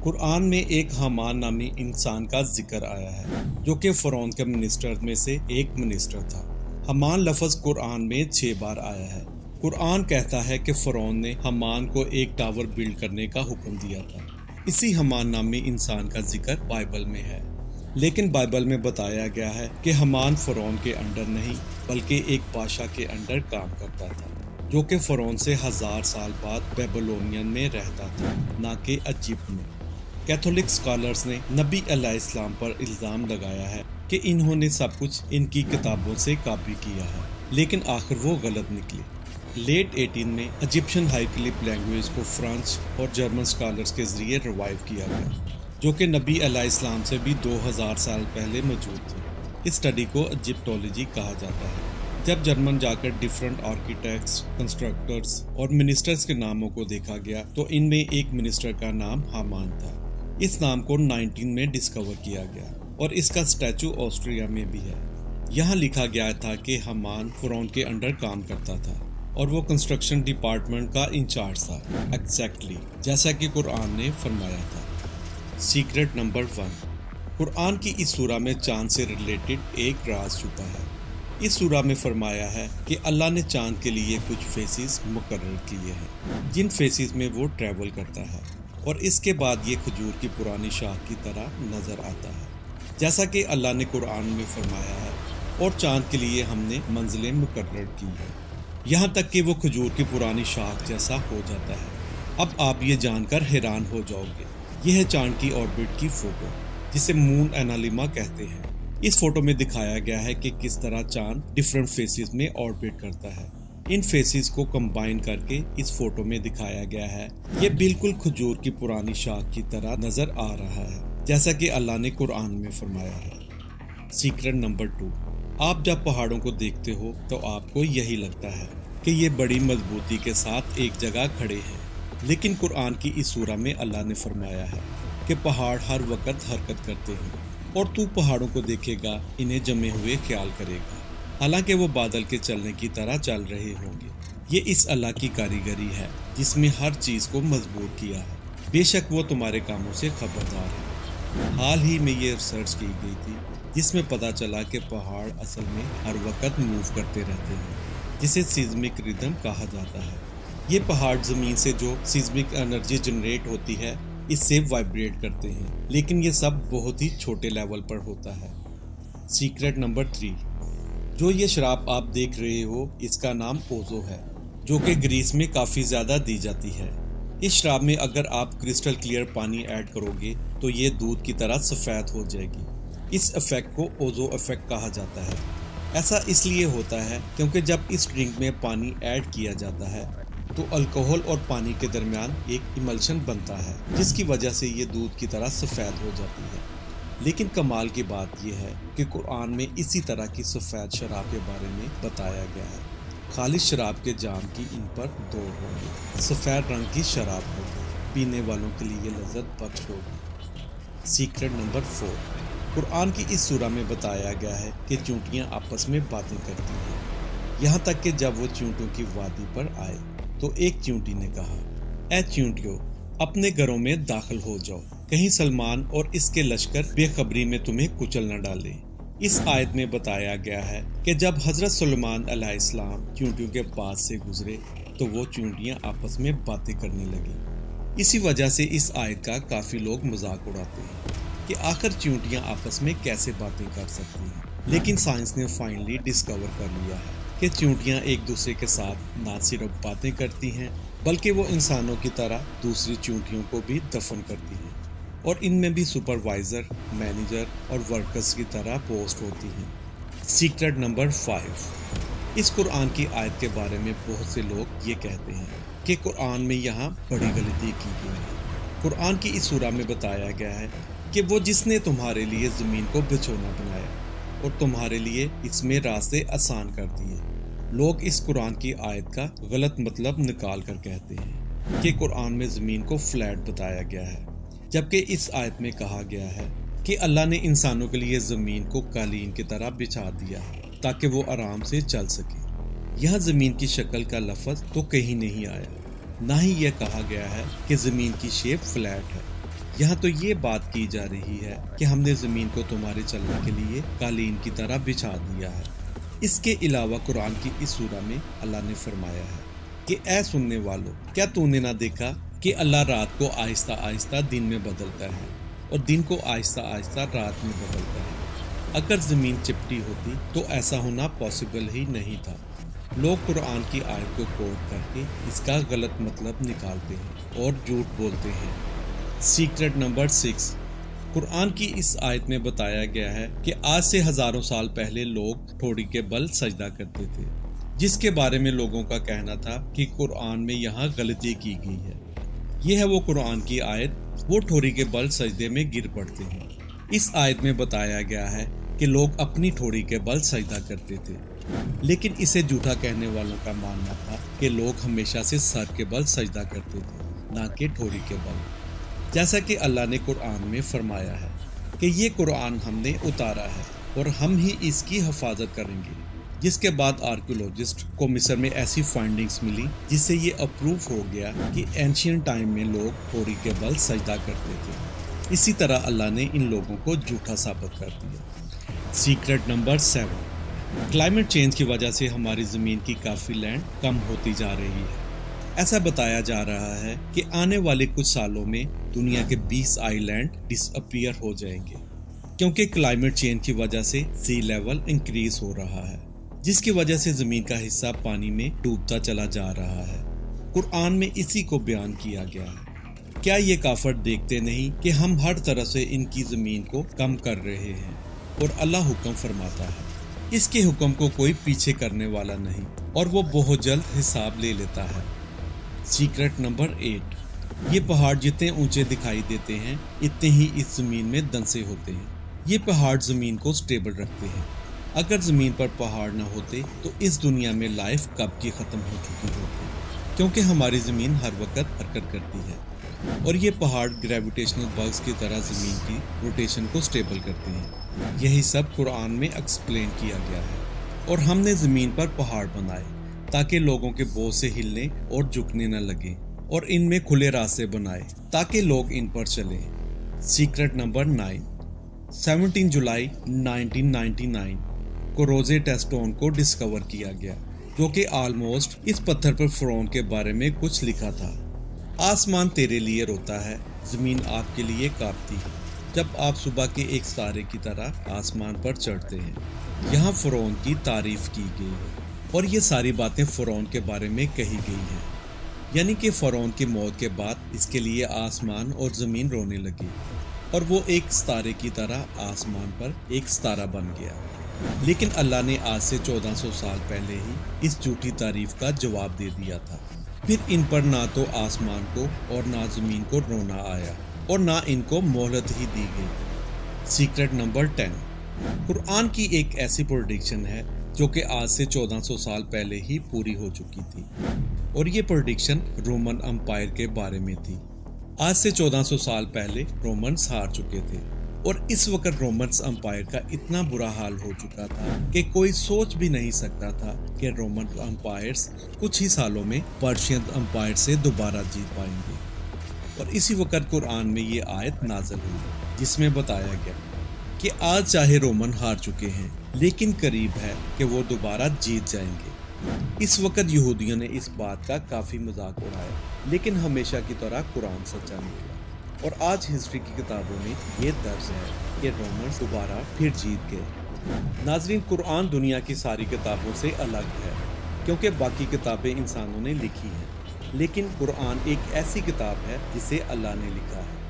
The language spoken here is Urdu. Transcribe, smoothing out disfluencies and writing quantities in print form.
قرآن میں ایک حامان نامی انسان کا ذکر آیا ہے جو کہ فرعون کے منسٹر میں سے ایک منسٹر تھا۔ حامان لفظ قرآن میں 6 بار آیا ہے۔ قرآن کہتا ہے کہ فرعون نے حامان کو ایک ٹاور بلڈ کرنے کا حکم دیا تھا۔ اسی حامان نامی انسان کا ذکر بائبل میں ہے، لیکن بائبل میں بتایا گیا ہے کہ حامان فرعون کے انڈر نہیں بلکہ ایک بادشاہ کے انڈر کام کرتا تھا جو کہ فرعون سے 1000 سال بعد بیبلونین میں رہتا تھا، نہ کہ ایجپٹ میں۔ کیتھولک اسکالرز نے نبی علیہ السلام پر الزام لگایا ہے کہ انہوں نے سب کچھ ان کی کتابوں سے کاپی کیا ہے، لیکن آخر وہ غلط نکلی۔ لیٹ 18 میں ایجپشن ہائیروگلیف لینگویج کو فرانچ اور جرمن اسکالرز کے ذریعے ریوائیو کیا گیا، جو کہ نبی علیہ السلام سے بھی 2000 سال پہلے موجود تھے۔ اس اسٹڈی کو ایجپٹولوجی کہا جاتا ہے۔ جب جرمن جا کر ڈیفرنٹ آرکیٹیکٹس، کنسٹرکٹرز اور منسٹرز کے ناموں کو دیکھا گیا تو ان میں ایک منسٹر کا نام حامان تھا۔ اس نام کو 19 میں ڈسکور کیا گیا اور اس کا اسٹیچو آسٹریا میں بھی ہے۔ یہاں لکھا گیا تھا کہ حامان فرعون کے انڈر کام کرتا تھا اور وہ کنسٹرکشن ڈپارٹمنٹ کا انچارج تھا، ایگزیکٹلی جیسا کہ قرآن نے فرمایا تھا۔ سیکرٹ نمبر 1، قرآن کی اس سورہ میں چاند سے ریلیٹڈ ایک راز چھپا ہے۔ اس سورہ میں فرمایا ہے کہ اللہ نے چاند کے لیے کچھ فیسز مقرر کیے ہیں جن فیسز میں وہ ٹریول کرتا ہے، اور اس کے بعد یہ کھجور کی پرانی شاخ کی طرح نظر آتا ہے، جیسا کہ اللہ نے قرآن میں فرمایا ہے، اور چاند کے لیے ہم نے منزلیں مقرر کی ہیں، یہاں تک کہ وہ کھجور کی پرانی شاخ جیسا ہو جاتا ہے۔ اب آپ یہ جان کر حیران ہو جاؤ گے، یہ ہے چاند کی آربٹ کی فوٹو جسے مون انالیما کہتے ہیں۔ اس فوٹو میں دکھایا گیا ہے کہ کس طرح چاند ڈیفرنٹ فیسز میں آربٹ کرتا ہے۔ ان فیسز کو کمبائن کر کے اس فوٹو میں دکھایا گیا ہے۔ یہ بالکل کھجور کی پرانی شاخ کی طرح نظر آ رہا ہے، جیسا کہ اللہ نے قرآن میں فرمایا ہے۔ سیکرٹ نمبر 2، آپ جب پہاڑوں کو دیکھتے ہو تو آپ کو یہی لگتا ہے کہ یہ بڑی مضبوطی کے ساتھ ایک جگہ کھڑے ہیں، لیکن قرآن کی اس سورہ میں اللہ نے فرمایا ہے کہ پہاڑ ہر وقت حرکت کرتے ہیں، اور تو پہاڑوں کو دیکھے گا، انہیں جمے ہوئے خیال کرے گا، حالانکہ وہ بادل کے چلنے کی طرح چل رہے ہوں گے۔ یہ اس اللہ کی کاریگری ہے جس میں ہر چیز کو مضبوط کیا ہے، بے شک وہ تمہارے کاموں سے خبردار ہے۔ حال ہی میں یہ ریسرچ کی گئی تھی جس میں پتہ چلا کہ پہاڑ اصل میں ہر وقت موو کرتے رہتے ہیں، جسے سیزمک ریدم کہا جاتا ہے۔ یہ پہاڑ زمین سے جو سیزمک انرجی جنریٹ ہوتی ہے اس سے وائبریٹ کرتے ہیں، لیکن یہ سب بہت ہی چھوٹے لیول پر ہوتا ہے۔ سیکرٹ نمبر 3، جو یہ شراب آپ دیکھ رہے ہو اس کا نام اوزو ہے، جو کہ گریس میں کافی زیادہ دی جاتی ہے۔ اس شراب میں اگر آپ کرسٹل کلیئر پانی ایڈ کرو گے تو یہ دودھ کی طرح سفید ہو جائے گی۔ اس ایفیکٹ کو اوزو ایفیکٹ کہا جاتا ہے۔ ایسا اس لیے ہوتا ہے کیونکہ جب اس ڈرنک میں پانی ایڈ کیا جاتا ہے تو الکوہل اور پانی کے درمیان ایک ایملشن بنتا ہے، جس کی وجہ سے یہ دودھ کی طرح سفید ہو جاتی ہے۔ لیکن کمال کی بات یہ ہے کہ قرآن میں اسی طرح کی سفید شراب کے بارے میں بتایا گیا ہے۔ خالص شراب کے جام کی ان پر دور ہوگی، سفید رنگ کی شراب ہوگی، پینے والوں کے لیے لذت بخش ہوگی۔ سیکرٹ نمبر 4، قرآن کی اس سورہ میں بتایا گیا ہے کہ چونٹیاں آپس میں باتیں کرتی ہیں، یہاں تک کہ جب وہ چونٹوں کی وادی پر آئے تو ایک چونٹی نے کہا، اے چونٹیوں، اپنے گھروں میں داخل ہو جاؤ، کہیں سلمان اور اس کے لشکر بے خبری میں تمہیں کچل نہ ڈالے۔ اس آیت میں بتایا گیا ہے کہ جب حضرت سلیمان علیہ السلام چونٹیوں کے پاس سے گزرے تو وہ چونٹیاں آپس میں باتیں کرنے لگیں۔ اسی وجہ سے اس آیت کا کافی لوگ مذاق اڑاتے ہیں کہ آخر چونٹیاں آپس میں کیسے باتیں کر سکتی ہیں، لیکن سائنس نے فائنلی ڈسکور کر لیا ہے کہ چونٹیاں ایک دوسرے کے ساتھ نہ صرف باتیں کرتی ہیں بلکہ وہ انسانوں کی طرح دوسری چونٹیوں کو بھی دفن کرتی ہیں، اور ان میں بھی سپروائزر، مینیجر اور ورکرز کی طرح پوسٹ ہوتی ہیں۔ سیکرٹ نمبر 5، اس قرآن کی آیت کے بارے میں بہت سے لوگ یہ کہتے ہیں کہ قرآن میں یہاں بڑی غلطی کی گئی ہے۔ قرآن کی اس سورہ میں بتایا گیا ہے کہ وہ جس نے تمہارے لیے زمین کو بچھونا بنایا اور تمہارے لیے اس میں راستے آسان کر دیے۔ لوگ اس قرآن کی آیت کا غلط مطلب نکال کر کہتے ہیں کہ قرآن میں زمین کو فلیٹ بتایا گیا ہے، جبکہ اس آیت میں کہا گیا ہے کہ اللہ نے انسانوں کے لیے زمین کو قالین کی طرح بچھا دیا ہے تاکہ وہ آرام سے چل سکے۔ یہاں زمین کی شکل کا لفظ تو کہیں نہیں آیا، نہ ہی یہ کہا گیا ہے کہ زمین کی شیپ فلیٹ ہے۔ یہاں تو یہ بات کی جا رہی ہے کہ ہم نے زمین کو تمہارے چلنے کے لیے قالین کی طرح بچھا دیا ہے۔ اس کے علاوہ قرآن کی اس سورہ میں اللہ نے فرمایا ہے کہ اے سننے والو، کیا تو نے نہ دیکھا کہ اللہ رات کو آہستہ آہستہ دن میں بدلتا ہے اور دن کو آہستہ آہستہ رات میں بدلتا ہے۔ اگر زمین چپٹی ہوتی تو ایسا ہونا پاسبل ہی نہیں تھا۔ لوگ قرآن کی آیت کو کوٹ کر کے اس کا غلط مطلب نکالتے ہیں اور جھوٹ بولتے ہیں۔ سیکرٹ نمبر 6، قرآن کی اس آیت میں بتایا گیا ہے کہ آج سے ہزاروں سال پہلے لوگ ٹھوڑی کے بل سجدہ کرتے تھے، جس کے بارے میں لوگوں کا کہنا تھا کہ قرآن میں یہاں غلطی کی گئی ہے۔ یہ ہے وہ قرآن کی آیت، وہ ٹھوڑی کے بل سجدے میں گر پڑتے ہیں۔ اس آیت میں بتایا گیا ہے کہ لوگ اپنی ٹھوڑی کے بل سجدہ کرتے تھے، لیکن اسے جھوٹا کہنے والوں کا ماننا تھا کہ لوگ ہمیشہ سے سر کے بل سجدہ کرتے تھے، نہ کہ ٹھوڑی کے بل۔ جیسا کہ اللہ نے قرآن میں فرمایا ہے کہ یہ قرآن ہم نے اتارا ہے اور ہم ہی اس کی حفاظت کریں گے، جس کے بعد آرکیولوجسٹ کو مصر میں ایسی فائنڈنگز ملی جس سے یہ اپروف ہو گیا کہ اینشینٹ ٹائم میں لوگ ٹھوڑی کے بل سجدہ کرتے تھے۔ اسی طرح اللہ نے ان لوگوں کو جھوٹا ثابت کر دیا۔ سیکرٹ نمبر 7، کلائمیٹ چینج کی وجہ سے ہماری زمین کی کافی لینڈ کم ہوتی جا رہی ہے۔ ایسا بتایا جا رہا ہے کہ آنے والے کچھ سالوں میں دنیا کے 20 آئی لینڈ ڈس اپیئر ہو جائیں گے، کیونکہ کلائمیٹ چینج کی وجہ سے سی لیول انکریز ہو رہا ہے، جس کی وجہ سے زمین کا حصہ پانی میں ڈوبتا چلا جا رہا ہے۔ قرآن میں اسی کو بیان کیا گیا ہے۔ کیا یہ کافر دیکھتے نہیں کہ ہم ہر طرح سے ان کی زمین کو کم کر رہے ہیں؟ اور اللہ حکم فرماتا ہے، اس کے حکم کو کوئی پیچھے کرنے والا نہیں، اور وہ بہت جلد حساب لے لیتا ہے۔ سیکرٹ نمبر 8، یہ پہاڑ جتنے اونچے دکھائی دیتے ہیں اتنے ہی اس زمین میں دنسے ہوتے ہیں۔ یہ پہاڑ زمین کو سٹیبل رکھتے ہیں۔ اگر زمین پر پہاڑ نہ ہوتے تو اس دنیا میں لائف کب کی ختم ہو چکی ہوتی، کیونکہ ہماری زمین ہر وقت حرکت کرتی ہے، اور یہ پہاڑ گریویٹیشنل بگز کی طرح زمین کی روٹیشن کو سٹیبل کرتے ہیں۔ یہی سب قرآن میں ایکسپلین کیا گیا ہے، اور ہم نے زمین پر پہاڑ بنائے تاکہ لوگوں کے بوجھ سے ہلنے اور جھکنے نہ لگیں، اور ان میں کھلے راستے بنائے تاکہ لوگ ان پر چلیں۔ سیکرٹ نمبر 9، 17 جولائی 1999 کو روزے ٹیسٹون کو ڈسکور کیا گیا، جو کہ آلموسٹ اس پتھر پر فرعون کے بارے میں کچھ لکھا تھا۔ آسمان تیرے لیے روتا ہے، زمین آپ کے لیے کانپتی ہے، جب آپ صبح کے ایک ستارے کی طرح آسمان پر چڑھتے ہیں۔ یہاں فرعون کی تعریف کی گئی ہے، اور یہ ساری باتیں فرعون کے بارے میں کہی گئی ہیں، یعنی کہ فرعون کی موت کے بعد اس کے لیے آسمان اور زمین رونے لگی، اور وہ ایک ستارے کی طرح آسمان پر ایک ستارہ بن گیا۔ لیکن اللہ نے آج سے 1400 سال پہلے ہی اس جھوٹی تعریف کا جواب دے دیا تھا۔ پھر ان پر نہ تو آسمان کو اور نہ زمین کو رونا آیا، اور نہ ان کو مہلت ہی دی گئی۔ سیکرٹ نمبر 10، قرآن کی ایک ایسی پریڈکشن ہے جو کہ آج سے 1400 سال پہلے ہی پوری ہو چکی تھی، اور یہ پریڈکشن رومن امپائر کے بارے میں تھی۔ آج سے 1400 سال پہلے رومنز ہار چکے تھے، اور اس وقت رومنز امپائر کا اتنا برا حال ہو چکا تھا کہ کوئی سوچ بھی نہیں سکتا تھا کہ رومن امپائرز کچھ ہی سالوں میں پرشین امپائر سے دوبارہ جیت پائیں گے۔ اور اسی وقت قرآن میں یہ آیت نازل ہوئی جس میں بتایا گیا کہ آج چاہے رومن ہار چکے ہیں، لیکن قریب ہے کہ وہ دوبارہ جیت جائیں گے۔ اس وقت یہودیوں نے اس بات کا کافی مذاق اڑایا، لیکن ہمیشہ کی طرح قرآن سچا نکلا، اور آج ہسٹری کی کتابوں میں یہ درج ہے کہ رومنز دوبارہ پھر جیت گئے۔ ناظرین، قرآن دنیا کی ساری کتابوں سے الگ ہے، کیونکہ باقی کتابیں انسانوں نے لکھی ہیں، لیکن قرآن ایک ایسی کتاب ہے جسے اللہ نے لکھا ہے۔